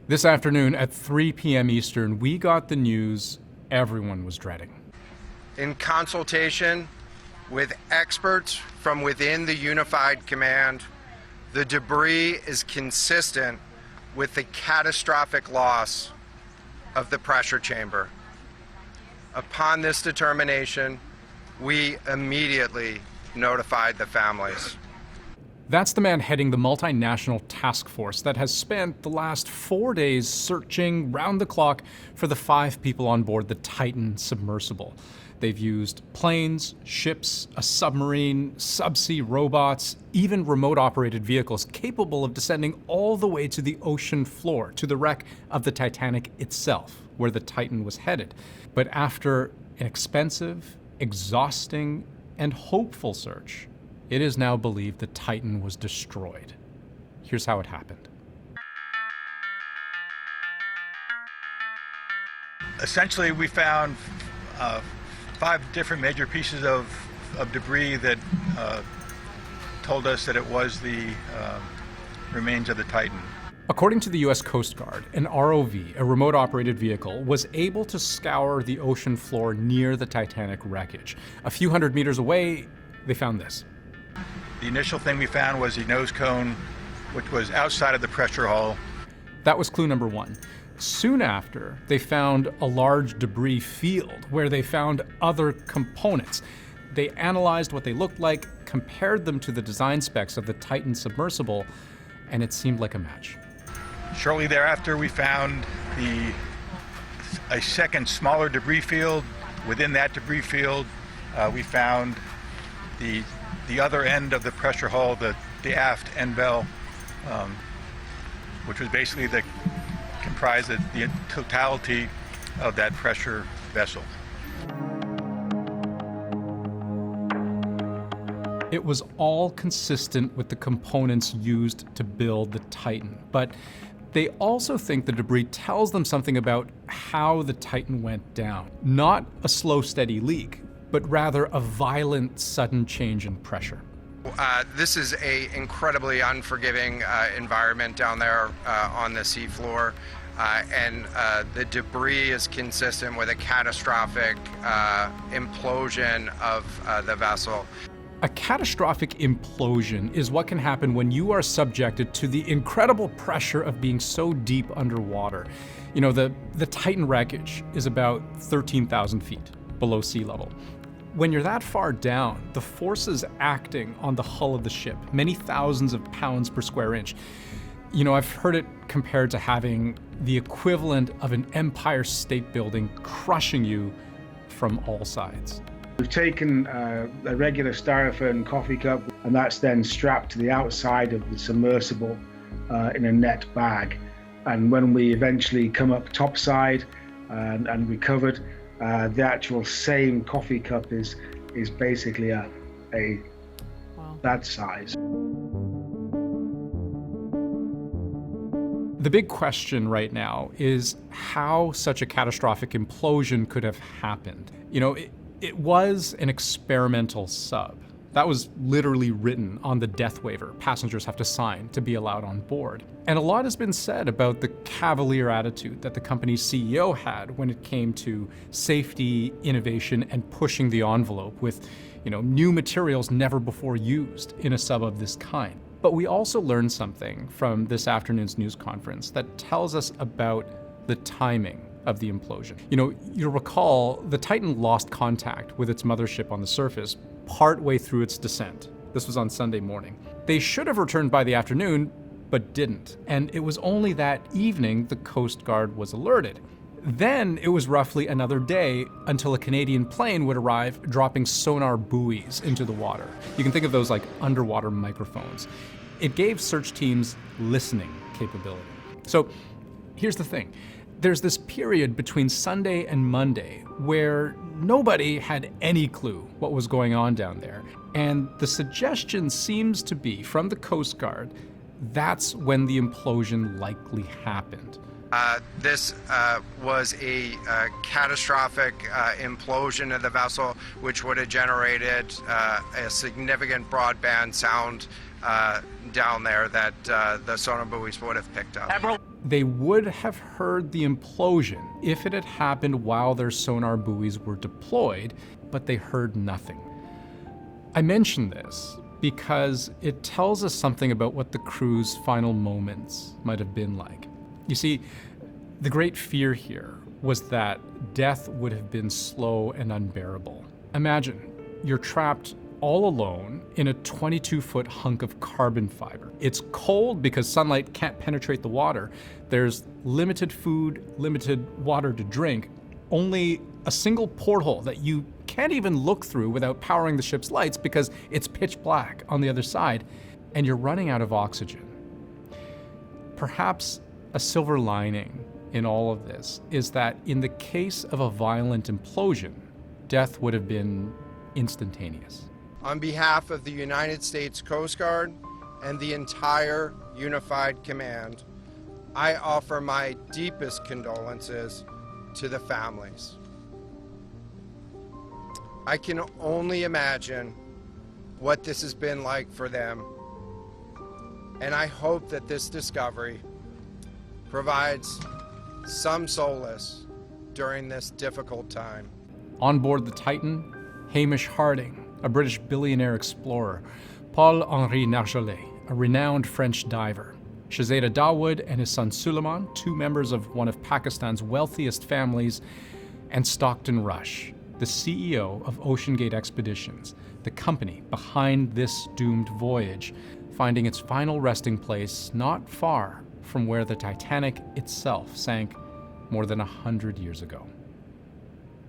This afternoon at 3 p.m. Eastern, we got the news everyone was dreading. In consultation with experts from within the Unified Command, the debris is consistent with the catastrophic loss of the pressure chamber. Upon this determination, we immediately notified the families. That's the man heading the multinational task force that has spent the last 4 days searching round the clock for the 5 people on board the Titan submersible. They've used planes, ships, a submarine, subsea robots, even remote-operated vehicles capable of descending all the way to the ocean floor, to the wreck of the Titanic itself, where the Titan was headed. But after an expensive, exhausting, and hopeful search, it is now believed the Titan was destroyed. Here's how it happened. Essentially, we found 5 different major pieces of debris that told us that it was the remains of the Titan. According to the U.S. Coast Guard, an ROV, a remote-operated vehicle, was able to scour the ocean floor near the Titanic wreckage. A few hundred meters away, they found this. The initial thing we found was the nose cone, which was outside of the pressure hull. That was clue number 1. Soon after, they found a large debris field where they found other components. They analyzed what they looked like, compared them to the design specs of the Titan submersible, and it seemed like a match. Shortly thereafter, we found a second smaller debris field. Within that debris field, we found the other end of the pressure hull, the aft end bell, which was basically comprised of the totality of that pressure vessel. It was all consistent with the components used to build the Titan, but they also think the debris tells them something about how the Titan went down. Not a slow, steady leak, but rather a violent, sudden change in pressure. This is an incredibly unforgiving environment down there on the seafloor, and the debris is consistent with a catastrophic implosion of the vessel. A catastrophic implosion is what can happen when you are subjected to the incredible pressure of being so deep underwater. You know, the Titan wreckage is about 13,000 feet below sea level. When you're that far down, the forces acting on the hull of the ship, many thousands of pounds per square inch. You know, I've heard it compared to having the equivalent of an Empire State Building crushing you from all sides. We've taken a regular styrofoam coffee cup, and that's then strapped to the outside of the submersible in a net bag. And when we eventually come up topside and recovered, the actual same coffee cup is basically a that size. The big question right now is how such a catastrophic implosion could have happened. You know, it was an experimental sub. That was literally written on the death waiver passengers have to sign to be allowed on board. And a lot has been said about the cavalier attitude that the company's CEO had when it came to safety, innovation, and pushing the envelope with, new materials never before used in a sub of this kind. But we also learned something from this afternoon's news conference that tells us about the timing of the implosion. You'll recall the Titan lost contact with its mothership on the surface partway through its descent. This was on Sunday morning. They should have returned by the afternoon, but didn't. And it was only that evening the Coast Guard was alerted. Then it was roughly another day until a Canadian plane would arrive, dropping sonar buoys into the water. You can think of those like underwater microphones. It gave search teams listening capability. So here's the thing. There's this period between Sunday and Monday where nobody had any clue what was going on down there. And the suggestion seems to be, from the Coast Guard, that's when the implosion likely happened. This was a catastrophic implosion of the vessel, which would have generated a significant broadband sound down there that the sonar buoys would have picked up. they would have heard the implosion if it had happened while their sonar buoys were deployed, but they heard nothing. I mention this because it tells us something about what the crew's final moments might have been like. You see, the great fear here was that death would have been slow and unbearable. Imagine, you're trapped all alone in a 22-foot hunk of carbon fiber. It's cold because sunlight can't penetrate the water. There's limited food, limited water to drink, only a single porthole that you can't even look through without powering the ship's lights because it's pitch black on the other side, and you're running out of oxygen. Perhaps a silver lining in all of this is that in the case of a violent implosion, death would have been instantaneous. On behalf of the United States Coast Guard and the entire Unified Command, I offer my deepest condolences to the families. I can only imagine what this has been like for them, and I hope that this discovery provides some solace during this difficult time. On board the Titan, Hamish Harding, a British billionaire explorer, Paul-Henri Nargeolet, a renowned French diver, Shahzada Dawood and his son Suleiman, two members of one of Pakistan's wealthiest families, and Stockton Rush, the CEO of OceanGate Expeditions, the company behind this doomed voyage, finding its final resting place not far from where the Titanic itself sank more than 100 years ago.